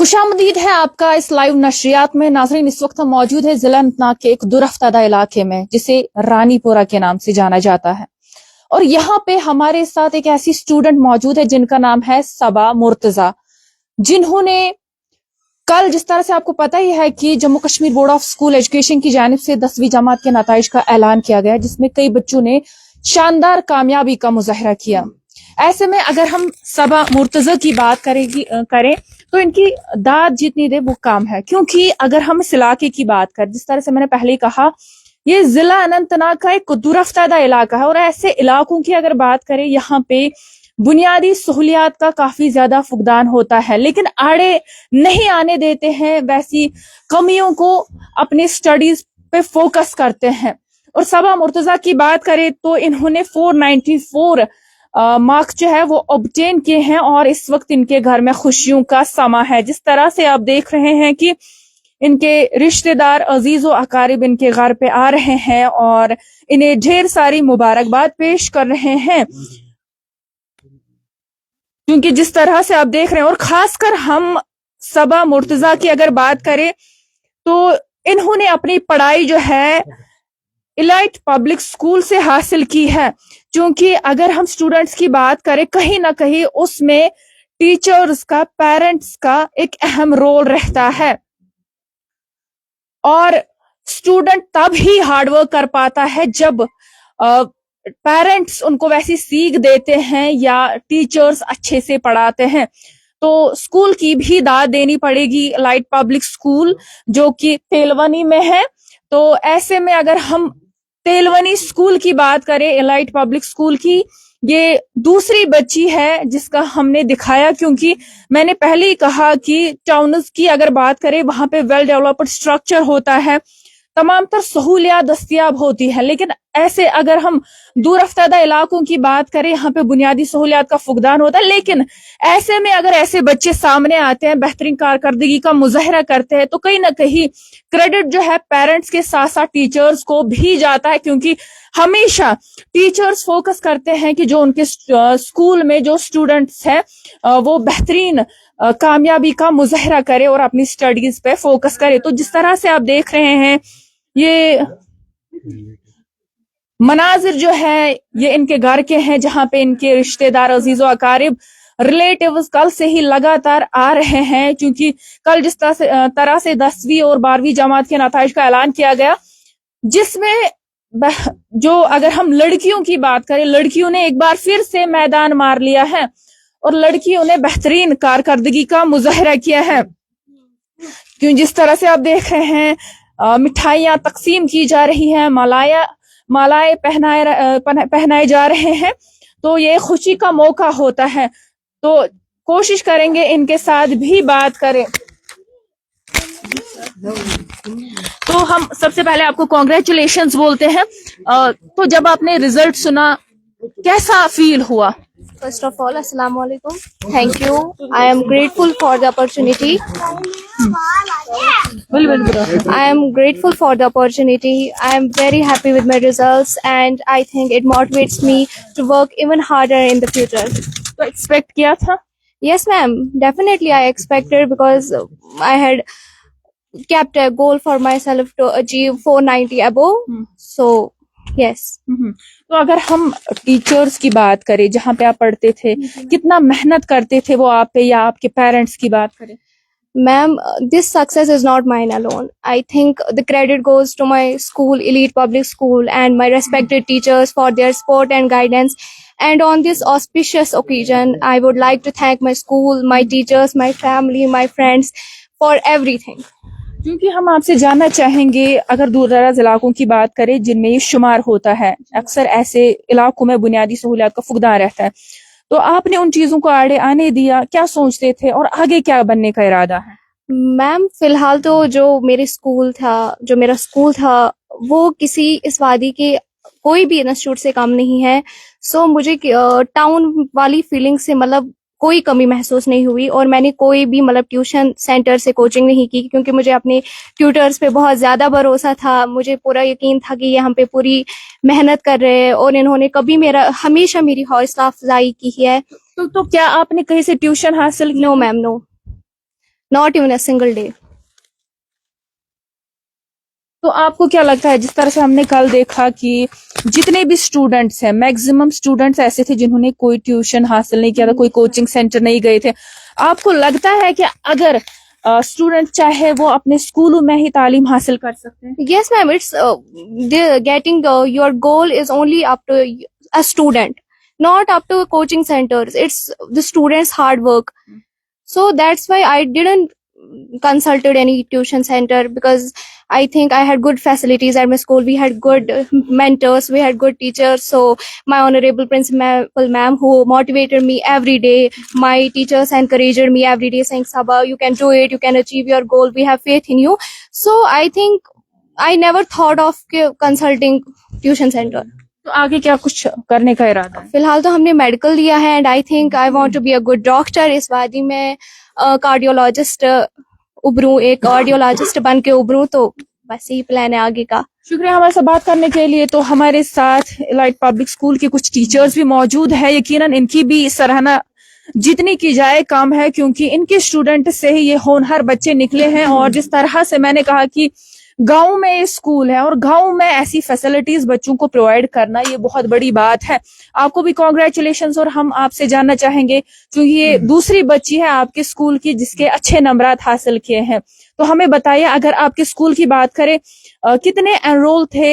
खुशामदीद है आपका इस लाइव नशरियात में। नाज़रीन, इस वक्त हम मौजूद है जिला अनंतनाग के एक दुरफ्तादा इलाके में जिसे रानीपुरा के नाम से जाना जाता है, और यहाँ पे हमारे साथ एक ऐसी स्टूडेंट मौजूद है जिनका नाम है सबा मुर्तजा, जिन्होंने कल, जिस तरह से आपको पता ही है कि Jammu Kashmir board of school education की जानिब से 10वीं जमात के नताइज का ऐलान किया गया, जिसमें कई बच्चों ने शानदार कामयाबी का मुजाहरा किया। ऐसे में अगर हम सबा मुर्तजा की बात करें तो इनकी दाद जितनी दे वो कम है, क्योंकि अगर हम इस इलाके की बात करें, जिस तरह से मैंने पहले ही कहा, ये जिला अनंतनाग का एक दुरफ्तादा इलाका है, और ऐसे इलाकों की अगर बात करें, यहाँ पे बुनियादी सहूलियात का काफी ज्यादा फुकदान होता है, लेकिन आड़े नहीं आने देते हैं, वैसी कमियों को अपनी स्टडीज पे फोकस करते हैं। और सबा मुर्तजा की बात करें तो इन्होंने 494 मार्क्स जो है वो ऑब्टेन किए हैं, और इस वक्त इनके घर में खुशियों का समा है। जिस तरह से आप देख रहे हैं कि इनके रिश्तेदार, अजीज व अकारिब इनके घर पे आ रहे हैं और इन्हें ढेर सारी मुबारकबाद पेश कर रहे हैं, क्योंकि जिस तरह से आप देख रहे हैं, और खासकर हम सबा मुर्तजा की अगर बात करें तो इन्होंने अपनी पढ़ाई जो है इलाइट पब्लिक स्कूल से हासिल की है, क्योंकि अगर हम स्टूडेंट्स की बात करें, कहीं ना कहीं उसमें टीचर्स का, पेरेंट्स का एक अहम रोल रहता है, और स्टूडेंट तब ही हार्डवर्क कर पाता है जब पेरेंट्स उनको वैसी सीख देते हैं या टीचर्स अच्छे से पढ़ाते हैं। तो स्कूल की भी दाद देनी पड़ेगी, इलाइट पब्लिक स्कूल जो कि तेलवनी में है। तो ऐसे में अगर हम तेलवनी स्कूल की बात करें, इलाइट पब्लिक स्कूल की, ये दूसरी बच्ची है जिसका हमने दिखाया, क्योंकि मैंने पहले ही कहा कि टाउन्स की अगर बात करें, वहां पे वेल डेवलप्ड स्ट्रक्चर होता है, तमाम तर सहूलियात दस्तियाब होती है, लेकिन ऐसे अगर हम दूरफ्तादा इलाकों की बात करें, यहाँ पे बुनियादी सहूलियात का फुकदान होता है। लेकिन ऐसे में अगर ऐसे बच्चे सामने आते हैं, बेहतरीन कारकर्दगी का मुजाहरा करते हैं, तो कहीं ना कहीं क्रेडिट जो है पेरेंट्स के साथ साथ टीचर्स को भी जाता है, क्योंकि हमेशा टीचर्स फोकस करते हैं कि जो उनके स्कूल में जो स्टूडेंट्स हैं वो बेहतरीन कामयाबी का मुजाहरा करे और अपनी स्टडीज पे फोकस करे। तो जिस तरह से आप देख रहे हैं, ये मनाजिर जो है ये इनके घर के हैं, जहां पे इनके रिश्तेदार, अजीजो अकारिब, रिलेटिव्स कल से ही लगातार आ रहे हैं, क्योंकि कल जिस तरह से 10वीं और 12वीं जमात के नताइज का ऐलान किया गया, जिसमें जो अगर हम लड़कियों की बात करें, लड़कियों ने एक बार फिर से मैदान मार लिया है और लड़कियों ने बेहतरीन कारकर्दगी का मुजाहरा किया है, क्यों जिस तरह से आप देख रहे हैं मिठाइयाँ तकसीम की जा रही हैं, मालाएं पहनाए जा रहे हैं। तो ये खुशी का मौका होता है, तो कोशिश करेंगे इनके साथ भी बात करें। तो हम सबसे पहले आपको कॉन्ग्रेचुलेशंस बोलते हैं। तो जब आपने रिजल्ट सुना, कैसा फील हुआ? First of all, Assalamu alaikum. Thank you. I am grateful for the opportunity. I am grateful for the opportunity. I am very happy with my results, and I think it motivates me to work even harder in the future. तो expect किया था? Yes, ma'am. Definitely, I expected, because I had kept a goal for myself to achieve 490 above. So, yes. तो अगर हम teachers की बात करें, जहाँ पे आप पढ़ते थे, कितना मेहनत करते थे वो आप पे, या आपके पेरेंट्स की बात करें? Ma'am, this success is not mine alone. I think the credit goes to my school, Elite Public School, and my respected teachers for their support and guidance. And on this auspicious occasion, I would like to thank my school, my teachers, my family, my friends for everything. क्योंकि हम आपसे जानना चाहेंगे, अगर दूर दराज इलाकों की बात करें जिनमें ये शुमार होता है, अक्सर ऐसे इलाकों में बुनियादी सहूलियात का फुकदान रहता है, तो आपने उन चीजों को आड़े आने दिया? क्या सोचते थे और आगे क्या बनने का इरादा है? मैम, फिलहाल तो जो मेरा स्कूल था वो किसी इस वादी के कोई भी इंस्टीट्यूट से कम नहीं है। सो मुझे टाउन वाली फीलिंग से मतलब कोई कमी महसूस नहीं हुई, और मैंने कोई भी मतलब ट्यूशन सेंटर से कोचिंग नहीं की, क्योंकि मुझे अपने ट्यूटर्स पे बहुत ज़्यादा भरोसा था। मुझे पूरा यकीन था कि ये हम पे पूरी मेहनत कर रहे हैं, और इन्होंने कभी हमेशा मेरी हौसला अफजाई की है। तो क्या आपने कहीं से ट्यूशन हासिल की? No ma'am, no not even a single day. تو آپ کو کیا لگتا ہے، جس طرح سے ہم نے کل دیکھا کہ جتنے بھی اسٹوڈنٹس ہیں میکسیمم اسٹوڈنٹس ایسے تھے جنہوں نے کوئی ٹیوشن حاصل نہیں کیا تھا، کوئی کوچنگ سینٹر نہیں گئے تھے، آپ کو لگتا ہے کہ اگر اسٹوڈنٹ چاہے وہ اپنے اسکولوں میں ہی تعلیم حاصل کر سکتے ہیں؟ Yes, ma'am. Getting your goal is only up to a student, not up to coaching centers. It's the student's hard work. So that's why I didn't consulted any tuition center, because I think I had good facilities at my school. We had good mentors, we had good teachers. So my honorable principal ma'am, who motivated me every day, my teachers encouraged me every day saying, Sabha, you can do it, you can achieve your goal, we have faith in you. So I think I never thought of consulting tuition center. تو آگے کیا کچھ کرنے کا ارادہ ہے؟ فی الحال تو ہم نے میڈیکل لیا ہے، and I think I want to be a good doctor. اس وادی میں کارڈیولوجسٹ ابھروں، ایک کارڈیولوجسٹ بن کے ابھروں. تو بس یہی پلان ہے آگے کا. شکریہ ہمارے ساتھ بات کرنے کے لیے. تو ہمارے ساتھ ایلائٹ پبلک اسکول کے کچھ ٹیچرز بھی موجود ہیں. یقیناً ان کی بھی سراہنا جتنی کی جائے کم ہے، کیونکہ ان کے اسٹوڈنٹ سے ہی یہ ہونہار بچے نکلے ہیں. اور جس طرح سے میں نے کہا کہ گاؤں میں اسکول ہے اور گاؤں میں ایسی فیسلٹیز بچوں کو پرووائڈ کرنا یہ بہت بڑی بات ہے. آپ کو بھی کانگریچولیشنز. اور ہم آپ سے جاننا چاہیں گے، کیونکہ یہ دوسری بچی ہے آپ کے اسکول کی جس کے اچھے نمبرات حاصل کیے ہیں، تو ہمیں بتائیے اگر آپ کے اسکول کی بات کریں کتنے انرول تھے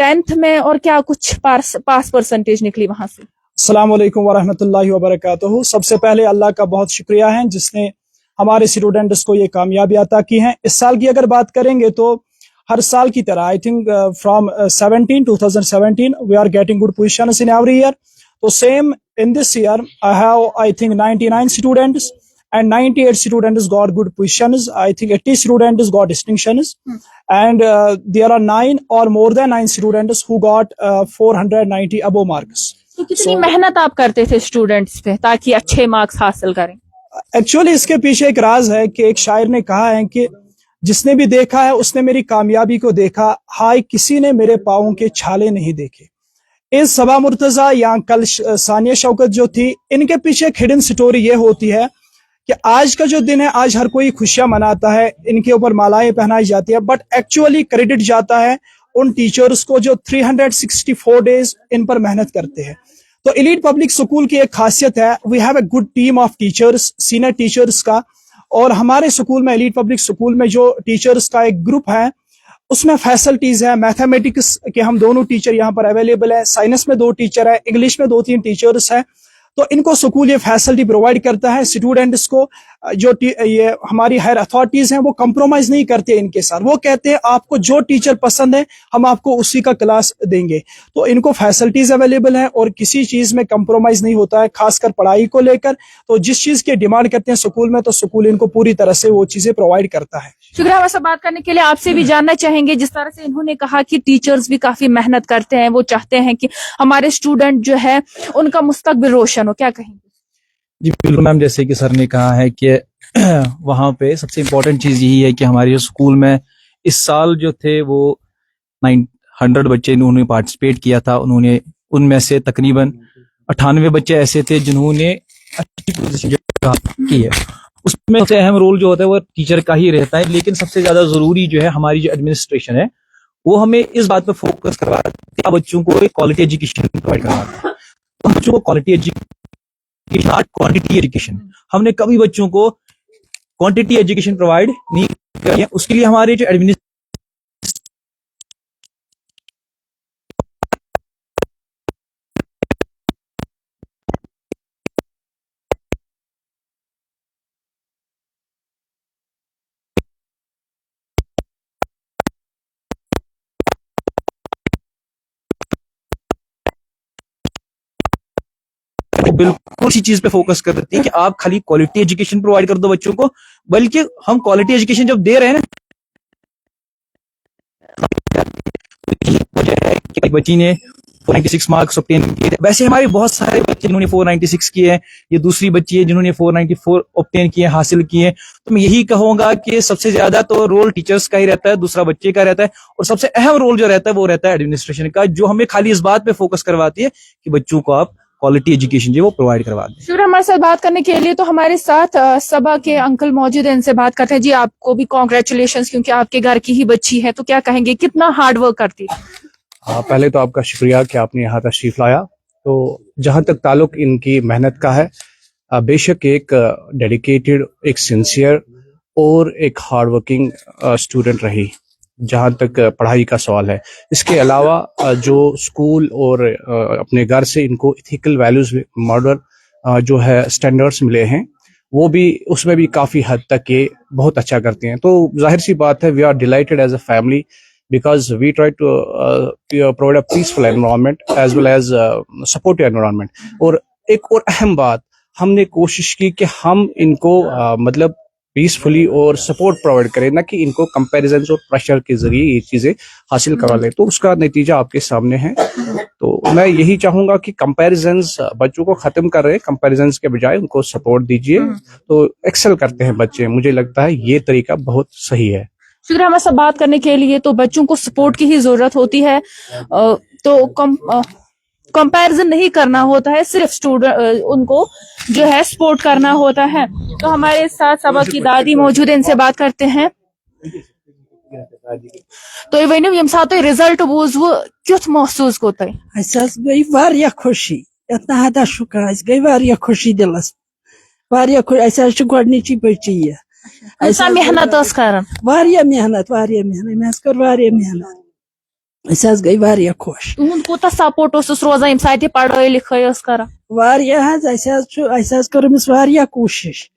10th میں اور کیا کچھ پاس پرسنٹیج نکلی وہاں سے؟ السلام علیکم ورحمۃ اللہ وبرکاتہ. سب سے پہلے اللہ کا بہت شکریہ ہے جس نے ہمارے اسٹوڈنٹس کو یہ کامیابی عطا کی ہیں. اس سال کی اگر بات کریں گے تو ہر سال کی طرح I think from 2017 we are getting good positions in every year. تو same in this year I have I think 99 students and 98 students got good positions. I think 80 students got distinctions. And there are 9 or more than 9 students who got 490 above marks. تو کتنی محنت آپ کرتے تھے students پہ تاکہ اچھے marks حاصل کریں؟ ایکچولی اس کے پیچھے ایک راز ہے کہ ایک شاعر نے کہا ہے کہ جس نے بھی دیکھا ہے اس نے میری کامیابی کو دیکھا، ہائے کسی نے میرے پاؤں کے چھالے نہیں دیکھے. اس صبا مرتضیٰ یا کل ثانیہ شوکت جو تھی، ان کے پیچھے ایک ہڈن سٹوری یہ ہوتی ہے کہ آج کا جو دن ہے آج ہر کوئی خوشیاں مناتا ہے، ان کے اوپر مالائیں پہنائی جاتی ہے، بٹ ایکچولی کریڈٹ جاتا ہے ان ٹیچرز کو جو 364 ڈیز ان پر محنت کرتے ہیں. تو ایلیٹ پبلک سکول کی ایک خاصیت ہے، we have a good team of teachers, senior teachers کا. اور ہمارے سکول میں ایلیٹ پبلک سکول میں جو ٹیچرز کا ایک گروپ ہے اس میں فیسلٹیز ہیں. میتھمیٹکس کے ہم دونوں ٹیچر یہاں پر اویلیبل ہیں، سائنس میں 2 ٹیچر ہیں، انگلش میں 2-3 ٹیچرز ہیں. تو ان کو سکول یہ فیسلٹی پرووائڈ کرتا ہے. اسٹوڈنٹس کو جو یہ ہماری ہائر اتھارٹیز ہیں وہ کمپرومائز نہیں کرتے ان کے ساتھ، وہ کہتے ہیں آپ کو جو ٹیچر پسند ہے ہم آپ کو اسی کا کلاس دیں گے. تو ان کو فیسلٹیز اویلیبل ہیں اور کسی چیز میں کمپرومائز نہیں ہوتا ہے، خاص کر پڑھائی کو لے کر. تو جس چیز کی ڈیمانڈ کرتے ہیں سکول میں تو سکول ان کو پوری طرح سے وہ چیزیں پرووائڈ کرتا ہے. شکریہ ہمارے ساتھ بات کرنے کے لیے. آپ سے بھی جاننا چاہیں گے، جس طرح سے انہوں نے کہا کہ ٹیچرز بھی کافی محنت کرتے ہیں، وہ چاہتے ہیں کہ ہمارے اسٹوڈنٹ جو ہے ان کا مستقبل روشن ہو، کیا کہیں گے؟ جی بالکل میم، جیسے کہ سر نے کہا ہے کہ وہاں پہ سب سے امپورٹنٹ چیز یہی ہے کہ ہمارے اسکول میں اس سال جو تھے وہ 900 بچے انہوں نے پارٹیسپیٹ کیا تھا. انہوں نے ان میں سے تقریباً 98 بچے ایسے تھے جنہوں نے اچھی پوزیشن کی ہے. اس میں سب سے اہم رول جو ہوتا ہے وہ ٹیچر کا ہی رہتا ہے، لیکن سب سے زیادہ ضروری جو ہے ہماری جو ایڈمنسٹریشن ہے وہ ہمیں اس بات پہ فوکس کرواتی ہے کہ بچوں کو ایک کوالٹی ایجوکیشن پرووائڈ کرواتی ہے. تو بچوں کو کوالٹی ایجوکیشن کوانٹٹی ایجوکیشن، ہم نے کبھی بچوں کو کوانٹٹی ایجوکیشن پرووائڈ نہیں کی ہے. اس کے لیے ہمارے جو بالکل اسی چیز پہ فوکس کرتی ہے کہ آپ خالی کوالٹی ایجوکیشن پرووائڈ کر دو بچوں کو، بلکہ ہم کوالٹی ایجوکیشن جب دے رہے ہیں نا، بچی نے 496 مارکس obtain کیے. ویسے ہمارے بہت سارے بچے جنہوں نے 496 کیے ہیں، یہ دوسری بچی ہے جنہوں نے 494 obtain کیے حاصل کیے. تو میں یہی کہوں گا کہ سب سے زیادہ تو رول ٹیچرز کا ہی رہتا ہے، دوسرا بچے کا رہتا ہے، اور سب سے اہم رول جو رہتا ہے وہ رہتا ہے ایڈمنسٹریشن کا، جو ہمیں خالی اس بات پہ فوکس کرواتی ہے کہ بچوں کو آپ क्वालिटी एजुकेशन जो वो प्रोवाइड करवा दें. शुक्र हमारे साथ बात करने के लिए. तो हमारे साथ सबा के अंकल मौजूद हैं, इनसे बात करते हैं. जी आपको भी कॉन्ग्रेचुलेशन, क्योंकि आपके घर की ही बच्ची है. तो क्या कहेंगे, कितना हार्ड वर्क करती है? पहले तो आपका शुक्रिया कि आपने यहाँ तशरीफ लाया. तो जहाँ तक ताल्लुक इनकी मेहनत का है, बेशक एक डेडिकेटेड, एक सिंसियर और एक हार्ड वर्किंग स्टूडेंट रही जहाँ तक पढ़ाई का सवाल है. इसके अलावा जो स्कूल और अपने घर से इनको इथिकल वैल्यूज, मॉडल जो है स्टैंडर्ड्स मिले हैं, वो भी उसमें भी काफ़ी हद तक ये बहुत अच्छा करते हैं. तो जाहिर सी बात है, we are delighted as a family because we try to provide a peaceful environment as well as supportive environment. और एक और अहम बात, हमने कोशिश की कि हम इनको मतलब पीसफुली और सपोर्ट प्रोवाइड करें, ना कि इनको कंपैरिजन और प्रेशर के जरिए ये चीज़ें हासिल करवा लें. तो उसका नतीजा आपके सामने है. तो मैं यही चाहूँगा कि कंपैरिजन्स बच्चों को ख़त्म कर रहे हैं, कंपैरिजन्स के बजाय उनको सपोर्ट दीजिए. तो एक्सेल करते हैं बच्चे. मुझे लगता है ये तरीका बहुत सही है. शुक्रिया हमारे साथ बात करने के लिए. तो बच्चों को सपोर्ट की ही जरूरत होती है. तो कंपैरिजन नहीं करना होता है, सिर्फ स्टूडेंट उनको जो है सपोर्ट करना होता है. तो हमारे साथ सबा की दादी मौजूद है, इनसे बात करते हैं. तो वन यम सात रिजल्ट बूजव क्युथ महसूस गो तय? गई वारिया खुशी, इतना हदा शुक्र, गई वारिया खुशी दिलस, वारिया खुशी. गोडनिची बच्ची है, ऐसा मेहनत करन, वारिया मेहनत मैं कर वारिया मेहनत. गई वारिया खुश. तुहद कोता सपोर्ट रोजान यम सात पढ़ाई लिखाई कर? वारिया कर्मिस वारिया कोशिश.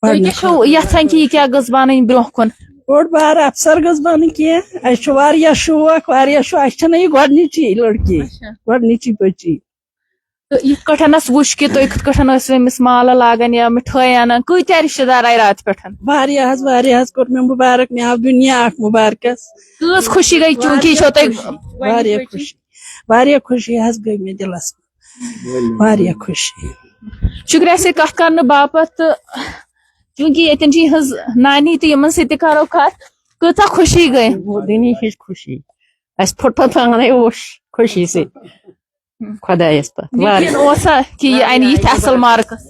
यहां कि क्या गस बन ब्रोह कुन बोड़ बार अफसर गस बन कह वारिया शौक ये गोडनिची लड़की, गोडनिची बच्ची. तो यह कठनस वुच कि तुम कथ कठन माल लागान या मिठाई अनान, कत्या रिश्तेदार आए रात पे? वारिया कोर मैं मुबारक, मैं आव दुनिया मुबारकस. कस खुशी गई चूंकि वारिया खुशी गई मे दिलस, वारिया खुशी. शुक्रिया से कथ करने बापत. चूंकि यतन हज नानी तो यमन से करो कथ, कता खुशी गई? दुनिया हिज खुशी अस फुट खुशी से खुदायस पे. कि यह अन ये असल मार्कस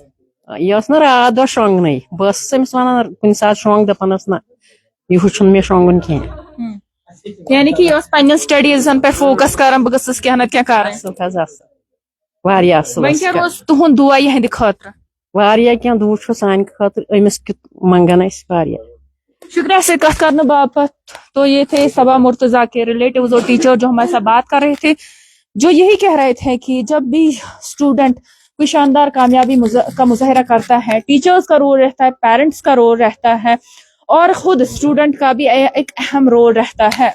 यह रात दो शोंगन, बस वन कुन सात शोंग दपानस ना यह मे शोंगन कह. यानी कि यह पन्न स्टडीजन पे फोकस कर, बह गस क्या क्या कर. तुहद दुआ यहद खतर? वारिया क्या दूर सान खतर अमिस कित मंगन अस वारिया. शुक्रिया से कथ करने बापत. तो ये थे सबा मुर्तजा के रिलेटिव्स और टीचर जो हमारे साथ बात कर रहे थे, जो यही कह रहे थे कि जब भी स्टूडेंट कोई शानदार कामयाबी का मुजाहरा करता है, टीचर्स का रोल रहता है, पेरेंट्स का रोल रहता है, और खुद स्टूडेंट का भी एक अहम रोल रहता है.